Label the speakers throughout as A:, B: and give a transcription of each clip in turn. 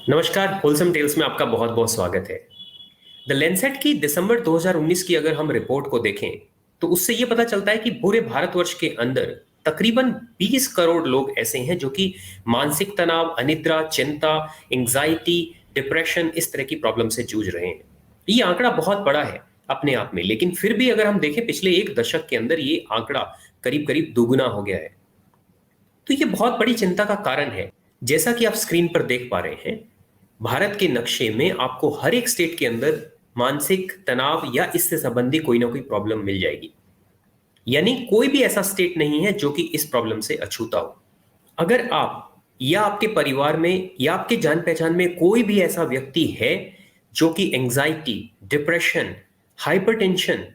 A: नमस्कार, wholesome tales में आपका बहुत बहुत स्वागत है। द लैंसेट की दिसंबर 2019 की अगर हम रिपोर्ट को देखें तो उससे ये पता चलता है कि पूरे भारतवर्ष के अंदर तकरीबन 20 करोड़ लोग ऐसे हैं जो कि मानसिक तनाव, अनिद्रा, चिंता, एंजाइटी, डिप्रेशन इस तरह की प्रॉब्लम से जूझ रहे हैं। ये आंकड़ा बहुत बड़ा है अपने आप में, लेकिन फिर भी अगर हम देखें पिछले एक दशक के अंदर ये आंकड़ा करीब करीब दोगुना हो गया है। तो ये बहुत बड़ी चिंता का कारण है। जैसा कि आप स्क्रीन पर देख पा रहे हैं, भारत के नक्शे में आपको हर एक स्टेट के अंदर मानसिक तनाव या इससे संबंधी कोई ना कोई प्रॉब्लम मिल जाएगी। यानी कोई भी ऐसा स्टेट नहीं है जो कि इस प्रॉब्लम से अछूता हो। अगर आप या आपके परिवार में या आपके जान पहचान में कोई भी ऐसा व्यक्ति है जो कि एंजाइटी, डिप्रेशन, हाइपरटेंशन,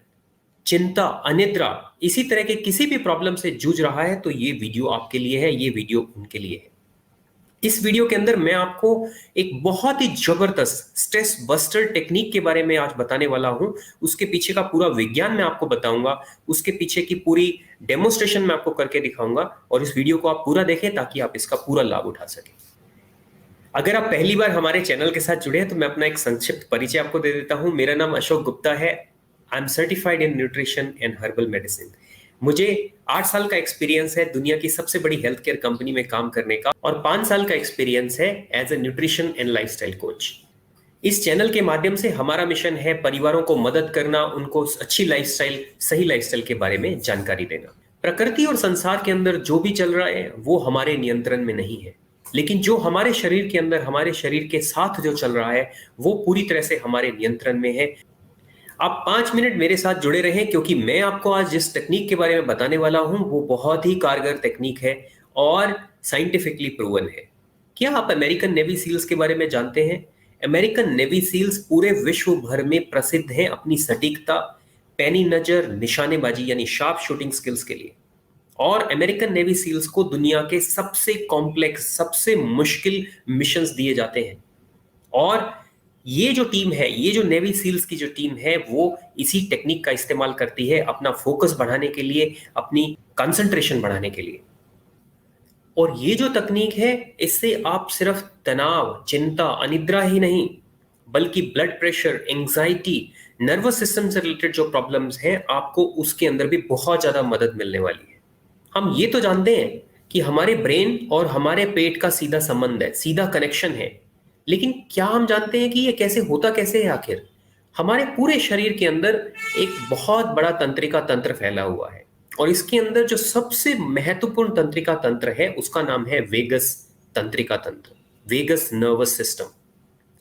A: चिंता, अनिद्रा, इसी तरह के किसी भी प्रॉब्लम से जूझ रहा है, तो ये वीडियो आपके लिए है, ये वीडियो उनके लिए है। इस वीडियो के अंदर मैं आपको एक बहुत ही जबरदस्त स्ट्रेस बस्टर टेक्निक के बारे में आज बताने वाला हूं। उसके पीछे का पूरा विज्ञान मैं आपको बताऊंगा, उसके पीछे की पूरी डेमोन्स्ट्रेशन मैं आपको करके दिखाऊंगा, और इस वीडियो को आप पूरा देखें ताकि आप इसका पूरा लाभ उठा सकें। अगर आप पहली बार हमारे चैनल के साथ जुड़े हैं तो मैं अपना एक संक्षिप्त परिचय आपको दे देता हूं। मेरा नाम अशोक गुप्ता है। I am certified in nutrition and herbal medicine. मुझे 8 साल का एक्सपीरियंस है दुनिया की सबसे बड़ी हेल्थ केयर कंपनी में काम करने का, और 5 साल का एक्सपीरियंस है as a nutrition and lifestyle coach. इस चैनल के माध्यम से हमारा मिशन है परिवारों को मदद करना, उनको अच्छी लाइफस्टाइल, सही लाइफस्टाइल के बारे में जानकारी देना। प्रकृति और संसार के अंदर जो भी चल रहा है वो हमारे नियंत्रण में नहीं है, लेकिन जो हमारे शरीर के अंदर, हमारे शरीर के साथ जो चल रहा है वो पूरी तरह से हमारे नियंत्रण में है। आप 5 मिनट मेरे साथ जुड़े रहें, क्योंकि मैं आपको आज जिस टेक्निक के बारे में बताने वाला हूं वो बहुत ही कारगर टेक्निक है और साइंटिफिकली प्रूवन है। क्या आप अमेरिकन नेवी सील्स के बारे में जानते हैं? अमेरिकन नेवी सील्स पूरे विश्व भर में प्रसिद्ध हैं अपनी सटीकता, पैनी नजर, निशानेबाजी यानी शार्प शूटिंग स्किल्स के लिए। और अमेरिकन नेवी सील्स को दुनिया के सबसे कॉम्प्लेक्स, सबसे मुश्किल मिशंस दिए जाते हैं। और ये जो टीम है, ये जो नेवी सील्स की जो टीम है, वो इसी टेक्निक का इस्तेमाल करती है अपना फोकस बढ़ाने के लिए, अपनी कंसंट्रेशन बढ़ाने के लिए। और ये जो तकनीक है, इससे आप सिर्फ तनाव, चिंता, अनिद्रा ही नहीं, बल्कि blood pressure, anxiety, nervous system से रिलेटेड जो प्रॉब्लम्स हैं, आपको उसके अंदर भी बहुत ज्यादा मदद मिलने वाली है। हम ये तो जानते हैं कि हमारे ब्रेन और हमारे पेट का सीधा संबंध है, सीधा कनेक्शन है, लेकिन क्या हम जानते हैं कि ये कैसे होता कैसे है? आखिर हमारे पूरे शरीर के अंदर एक बहुत बड़ा तंत्रिका तंत्र फैला हुआ है, और इसके अंदर जो सबसे महत्वपूर्ण तंत्रिका तंत्र है उसका नाम है वेगस तंत्रिका तंत्र, वेगस नर्वस सिस्टम।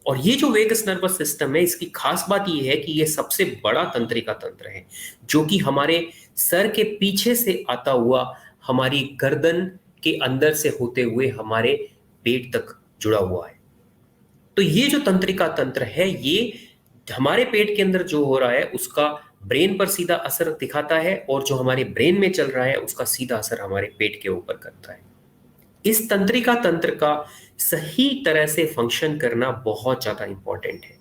A: और ये जो वेगस नर्वस सिस्टम है, इसकी खास बात ये है कि ये सबसे बड़ा तंत्रिका तंत्र है जो कि हमारे सर के पीछे से आता हुआ हमारी गर्दन के अंदर से होते हुए हमारे पेट तक जुड़ा हुआ है। तो ये जो तंत्रिका तंत्र है, ये हमारे पेट के अंदर जो हो रहा है उसका ब्रेन पर सीधा असर दिखाता है, और जो हमारे ब्रेन में चल रहा है उसका सीधा असर हमारे पेट के ऊपर करता है। इस तंत्रिका तंत्र का सही तरह से फंक्शन करना बहुत ज्यादा इंपॉर्टेंट है।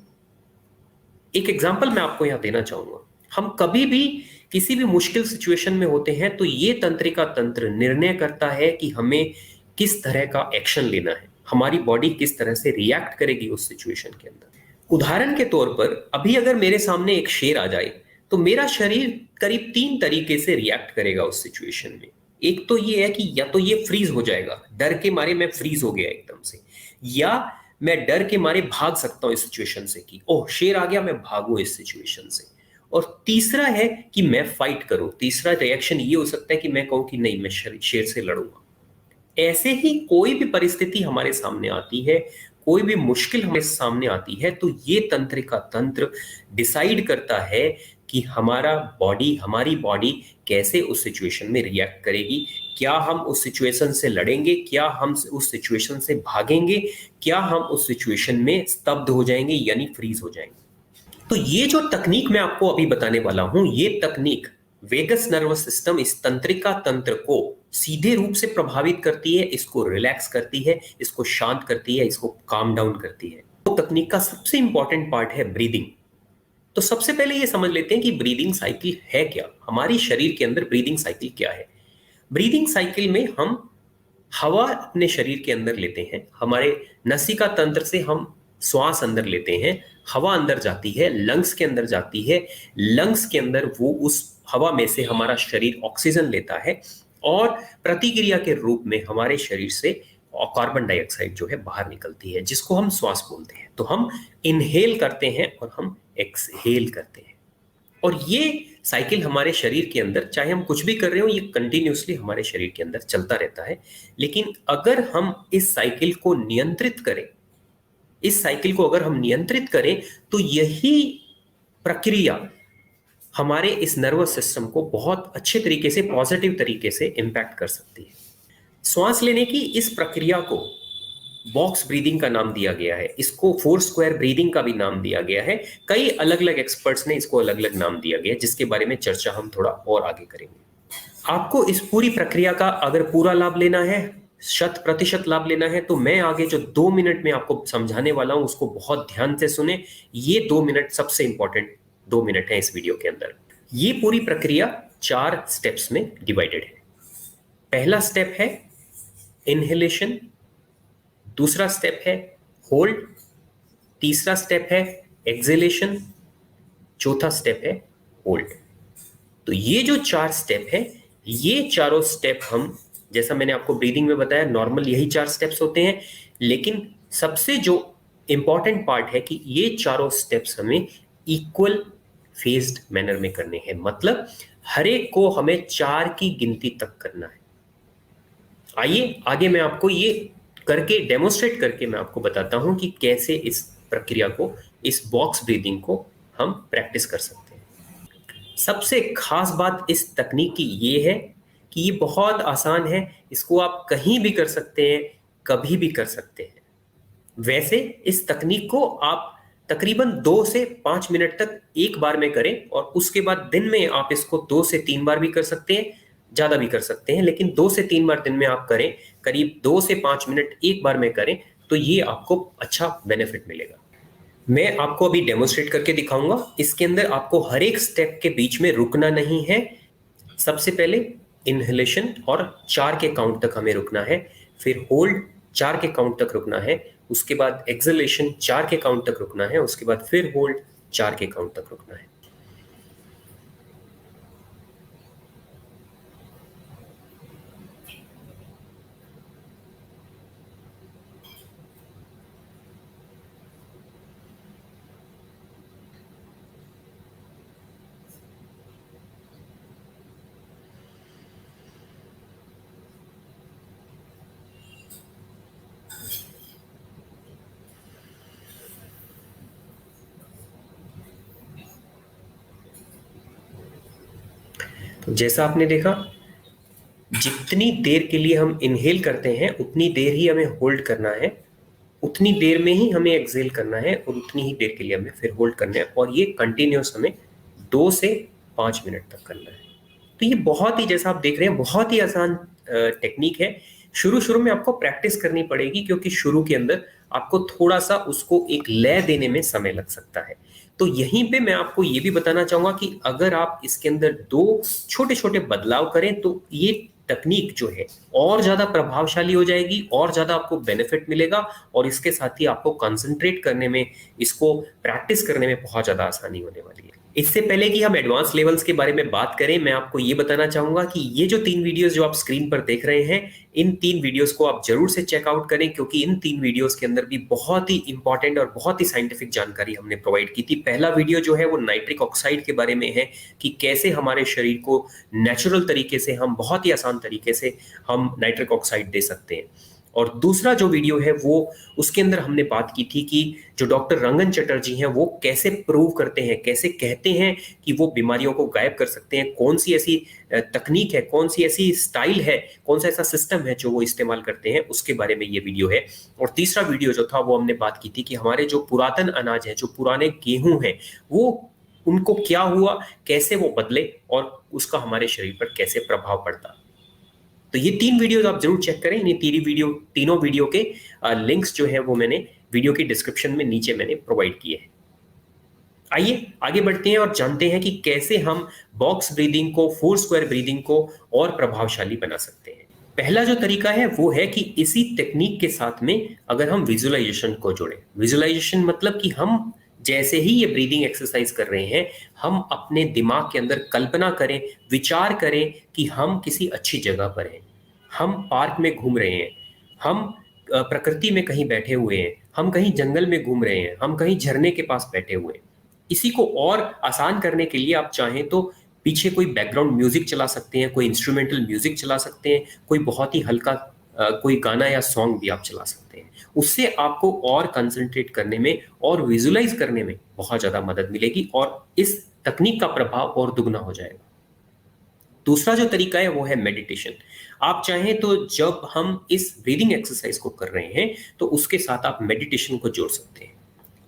A: एक एग्जांपल मैं आपको यहां देना चाहूंगा। हम कभी भी किसी भी मुश्किल सिचुएशन में होते हैं तो ये तंत्रिका तंत्र निर्णय करता है कि हमें किस तरह का एक्शन लेना है, हमारी बॉडी किस तरह से रिएक्ट करेगी उस सिचुएशन के अंदर। उदाहरण के तौर पर अभी अगर मेरे सामने एक शेर आ जाए तो मेरा शरीर करीब 3 तरीके से रिएक्ट करेगा उस सिचुएशन में। एक तो ये है कि या तो ये फ्रीज हो जाएगा, डर के मारे मैं फ्रीज हो गया एकदम से, या मैं डर के मारे भाग सकता हूं इस सिचुएशन से कि ओह शेर आ गया, मैं भागूं इस सिचुएशन से। और तीसरा है कि मैं फाइट करूं। तीसरा रिएक्शन ये हो सकता है कि मैं कहूं कि नहीं, मैं शेर से लड़ूंगा। ऐसे ही कोई भी परिस्थिति हमारे सामने आती है, कोई भी मुश्किल हमारे सामने आती है, तो ये तंत्रिका तंत्र डिसाइड करता है कि हमारी बॉडी कैसे उस सिचुएशन में रिएक्ट करेगी। क्या हम उस सिचुएशन से लड़ेंगे, क्या हम उस सिचुएशन से भागेंगे, क्या हम उस सिचुएशन में स्तब्ध हो जाएंगे यानी फ्रीज हो जाएंगे। तो ये जो तकनीक मैं आपको अभी बताने वाला हूं, ये तकनीक वेगस नर्वस सिस्टम, इस तंत्रिका तंत्र को सीधे रूप से प्रभावित करती है, इसको रिलैक्स करती है, इसको शांत करती है, इसको काम डाउन करती है। तो तकनीक का सबसे इंपॉर्टेंट पार्ट है ब्रीदिंग। तो सबसे पहले ये समझ लेते हैं कि ब्रीदिंग साइकिल है क्या, हमारी शरीर के अंदर ब्रीदिंग साइकिल क्या है। ब्रीदिंग साइकिल में हम हवा अपने शरीर के अंदर लेते हैं, हमारे नसिका तंत्र से हम श्वास अंदर लेते हैं, हवा अंदर जाती है, लंग्स के अंदर जाती है, लंग्स के अंदर वो उस हवा में से हमारा शरीर ऑक्सीजन लेता है और प्रतिक्रिया के रूप में हमारे शरीर से कार्बन डाइऑक्साइड जो है बाहर निकलती है, जिसको हम श्वास बोलते हैं। तो हम इनहेल करते हैं और हम एक्सहेल करते हैं, और ये साइकिल हमारे शरीर के अंदर, चाहे हम कुछ भी कर रहे हो, ये कंटिन्यूसली हमारे शरीर के अंदर चलता रहता है। लेकिन अगर हम इस साइकिल को नियंत्रित करें, इस साइकिल को अगर हम नियंत्रित करें, तो यही प्रक्रिया हमारे इस नर्वस सिस्टम को बहुत अच्छे तरीके से, पॉजिटिव तरीके से इंपैक्ट कर सकती है। श्वास लेने की इस प्रक्रिया को बॉक्स ब्रीदिंग का नाम दिया गया है, इसको 4 स्क्वायर ब्रीदिंग का भी नाम दिया गया है। कई अलग अलग एक्सपर्ट्स ने इसको अलग अलग नाम दिया गया है, जिसके बारे में चर्चा हम थोड़ा और आगे करेंगे। आपको इस पूरी प्रक्रिया का अगर पूरा लाभ लेना है, 100% लाभ लेना है, तो मैं आगे जो 2 मिनट में आपको समझाने वाला हूं उसको बहुत ध्यान से सुने। ये 2 मिनट सबसे इंपॉर्टेंट 2 मिनट है इस वीडियो के अंदर। ये पूरी प्रक्रिया 4 स्टेप्स में डिवाइडेड है। पहला स्टेप है इनहेलेशन, दूसरा स्टेप है होल्ड, तीसरा स्टेप है एक्सेलेशन, चौथा स्टेप है होल्ड। तो ये जो 4 स्टेप है, ये चारों स्टेप हम, जैसा मैंने आपको ब्रीदिंग में बताया, नॉर्मल यही 4 स्टेप्स होते हैं, लेकिन सबसे जो इंपॉर्टेंट पार्ट है कि ये चारों स्टेप्स हमें इक्वल फेज्ड मैनर में करने हैं। मतलब हर एक को हमें 4 की गिनती तक करना है। आइए आगे मैं आपको ये करके, डेमोस्ट्रेट करके मैं आपको बताता हूं कि कैसे इस प्रक्रिया को, इस बॉक्स ब्रीदिंग को हम प्रैक्टिस कर सकते हैं। सबसे खास बात इस तकनीक की ये है कि ये बहुत आसान है, इसको आप कहीं भी कर सकते हैं, कभी भी कर सकते हैं। वैसे इस तकनीक को आप तकरीबन 2 से 5 मिनट तक एक बार में करें, और उसके बाद दिन में आप इसको 2 से 3 बार भी कर सकते हैं, ज्यादा भी कर सकते हैं, लेकिन 2 से 3 बार दिन में आप करें, करीब 2 से 5 मिनट एक बार में करें, तो ये आपको अच्छा बेनिफिट मिलेगा। मैं आपको अभी डेमोस्ट्रेट करके दिखाऊंगा। इसके अंदर आपको हर एक स्टेप के बीच में रुकना नहीं है। सबसे पहले इनहेलेशन और 4 के काउंट तक हमें रुकना है, फिर होल्ड 4 के काउंट तक रुकना है, उसके बाद एक्सेलेशन 4 के काउंट तक रुकना है, उसके बाद फिर होल्ड 4 के काउंट तक रुकना है। तो जैसा आपने देखा, जितनी देर के लिए हम इनहेल करते हैं उतनी देर ही हमें होल्ड करना है, उतनी देर में ही हमें एक्सेल करना है, और उतनी ही देर के लिए हमें फिर होल्ड करना है, और ये कंटिन्यूस हमें 2 से 5 मिनट तक करना है। तो ये बहुत ही, जैसा आप देख रहे हैं, बहुत ही आसान टेक्निक है। शुरू शुरू में आपको प्रैक्टिस करनी पड़ेगी, क्योंकि शुरू के अंदर आपको थोड़ा सा उसको एक लय देने में समय लग सकता है। तो यहीं पे मैं आपको ये भी बताना चाहूंगा कि अगर आप इसके अंदर 2 छोटे छोटे बदलाव करें, तो ये तकनीक जो है और ज्यादा प्रभावशाली हो जाएगी, और ज्यादा आपको बेनिफिट मिलेगा, और इसके साथ ही आपको कंसंट्रेट करने में, इसको प्रैक्टिस करने में बहुत ज्यादा आसानी होने वाली है। इससे पहले कि हम एडवांस लेवल्स के बारे में बात करें, मैं आपको ये बताना चाहूंगा कि ये जो 3 वीडियोस जो आप स्क्रीन पर देख रहे हैं, इन 3 वीडियोस को आप जरूर से चेकआउट करें, क्योंकि इन 3 वीडियोस के अंदर भी बहुत ही इंपॉर्टेंट और बहुत ही साइंटिफिक जानकारी हमने प्रोवाइड की थी। पहला वीडियो जो है वो नाइट्रिक ऑक्साइड के बारे में है, कि कैसे हमारे शरीर को नेचुरल तरीके से, हम बहुत ही आसान तरीके से हम नाइट्रिक ऑक्साइड दे सकते हैं। और दूसरा जो वीडियो है वो, उसके अंदर हमने बात की थी कि जो डॉक्टर रंगन चटर्जी हैं वो कैसे प्रूव करते हैं, कैसे कहते हैं कि वो बीमारियों को गायब कर सकते हैं, कौन सी ऐसी तकनीक है, कौन सी ऐसी स्टाइल है, कौन सा ऐसा सिस्टम है जो वो इस्तेमाल करते हैं, उसके बारे में ये वीडियो है। और तीसरा वीडियो जो था वो हमने बात की थी कि हमारे जो पुरातन अनाज है, जो पुराने गेहूं हैं, वो उनको क्या हुआ, कैसे वो बदले, और उसका हमारे शरीर पर कैसे प्रभाव पड़ता। तो ये 3 वीडियोस आप जरूर चेक करें। ये तीनों वीडियो के लिंक्स जो है वो मैंने वीडियो की डिस्क्रिप्शन में नीचे मैंने प्रोवाइड किए हैं। आइए आगे बढ़ते हैं और जानते हैं कि कैसे हम बॉक्स ब्रीदिंग को, 4 स्क्वायर ब्रीदिंग को और प्रभावशाली बना सकते हैं। पहला जो तरीका है वो है कि इसी टेक्निक के साथ में अगर हम विजुअलाइजेशन को जोड़ें। विजुअलाइजेशन मतलब कि हम जैसे ही ये ब्रीदिंग एक्सरसाइज कर रहे हैं, हम अपने दिमाग के अंदर कल्पना करें, विचार करें कि हम किसी अच्छी जगह पर हैं, हम पार्क में घूम रहे हैं, हम प्रकृति में कहीं बैठे हुए हैं, हम कहीं जंगल में घूम रहे हैं, हम कहीं झरने के पास बैठे हुए हैं। इसी को और आसान करने के लिए आप चाहें तो पीछे कोई बैकग्राउंड म्यूजिक चला सकते हैं, कोई इंस्ट्रूमेंटल म्यूजिक चला सकते हैं, कोई बहुत ही हल्का कोई गाना या सॉन्ग भी आप चला सकते हैं। उससे आपको और कंसंट्रेट करने में और विजुलाइज करने में बहुत ज़्यादा मदद मिलेगी और इस तकनीक का प्रभाव और दुगना हो जाएगा। दूसरा जो तरीका है वो है मेडिटेशन। आप चाहें तो जब हम इस ब्रीदिंग एक्सरसाइज को कर रहे हैं तो उसके साथ आप मेडिटेशन को जोड़ सकते हैं।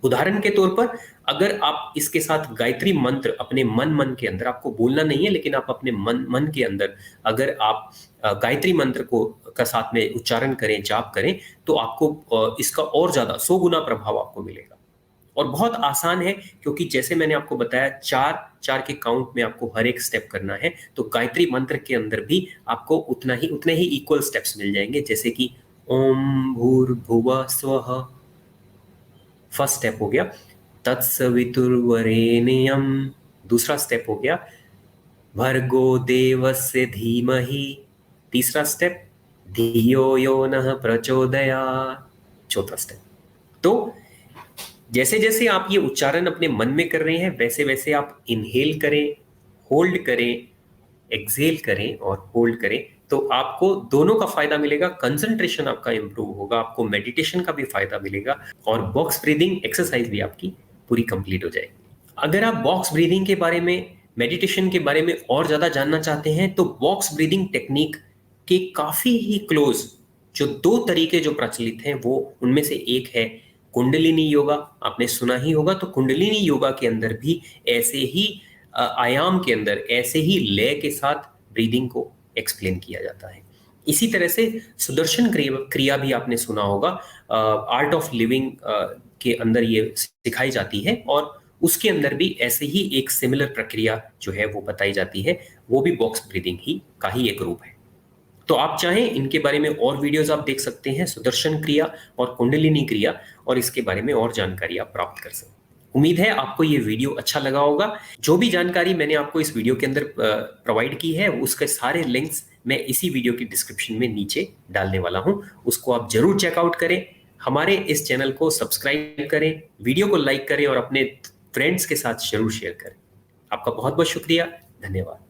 A: उदाहरण के तौर पर अगर आप इसके साथ गायत्री मंत्र अपने मन के अंदर, आपको बोलना नहीं है लेकिन आप अपने मन के अंदर अगर आप गायत्री मंत्र को का साथ में उच्चारण करें, जाप करें, तो आपको इसका और ज्यादा 100 गुना प्रभाव आपको मिलेगा। और बहुत आसान है क्योंकि जैसे मैंने आपको बताया 4 के काउंट में आपको हर एक स्टेप करना है, तो गायत्री मंत्र के अंदर भी आपको उतने ही इक्वल स्टेप्स मिल जाएंगे। जैसे कि ओम भूर्भुवः स्वः, फर्स्ट स्टेप हो गया, तत्सवितुर्वरेण्यम, दूसरा स्टेप हो गया, भर्गो देवस्य धीमहि, तीसरा स्टेप, धियो यो नः प्रचोदयात्, चौथा स्टेप। तो जैसे जैसे आप ये उच्चारण अपने मन में कर रहे हैं वैसे वैसे आप इनहेल करें, होल्ड करें, एक्सहेल करें और होल्ड करें, तो आपको दोनों का फायदा मिलेगा। कंसंट्रेशन आपका इंप्रूव होगा, आपको मेडिटेशन का भी फायदा मिलेगा और बॉक्स ब्रीदिंग एक्सरसाइज भी आपकी पूरी कंप्लीट हो जाएगी। अगर आप बॉक्स ब्रीदिंग के बारे में, मेडिटेशन के बारे में और ज्यादा जानना चाहते हैं तो बॉक्स ब्रीदिंग टेक्निक के काफी ही क्लोज जो 2 तरीके जो प्रचलित हैं वो उनमें से एक है कुंडलिनी योगा। आपने सुना ही होगा। तो कुंडलिनी योगा के अंदर भी ऐसे ही आयाम के अंदर ऐसे ही लय के साथ ब्रीदिंग को एक्सप्लेन किया जाता है। इसी तरह से सुदर्शन क्रिया भी आपने सुना होगा, आर्ट ऑफ लिविंग के अंदर ये सिखाई जाती है और उसके अंदर भी ऐसे ही एक सिमिलर प्रक्रिया जो है वो बताई जाती है। वो भी बॉक्स ब्रीदिंग ही का ही एक रूप है। तो आप चाहें इनके बारे में और वीडियोस आप देख सकते हैं, सुदर्शन क्रिया और कुंडलिनी क्रिया, और इसके बारे में और जानकारी आप प्राप्त कर सकते हैं। उम्मीद है आपको ये वीडियो अच्छा लगा होगा। जो भी जानकारी मैंने आपको इस वीडियो के अंदर प्रोवाइड की है उसके सारे लिंक्स मैं इसी वीडियो की डिस्क्रिप्शन में नीचे डालने वाला हूं, उसको आप जरूर चेकआउट करें। हमारे इस चैनल को सब्सक्राइब करें, वीडियो को लाइक करें और अपने फ्रेंड्स के साथ जरूर शेयर करें। आपका बहुत बहुत शुक्रिया, धन्यवाद।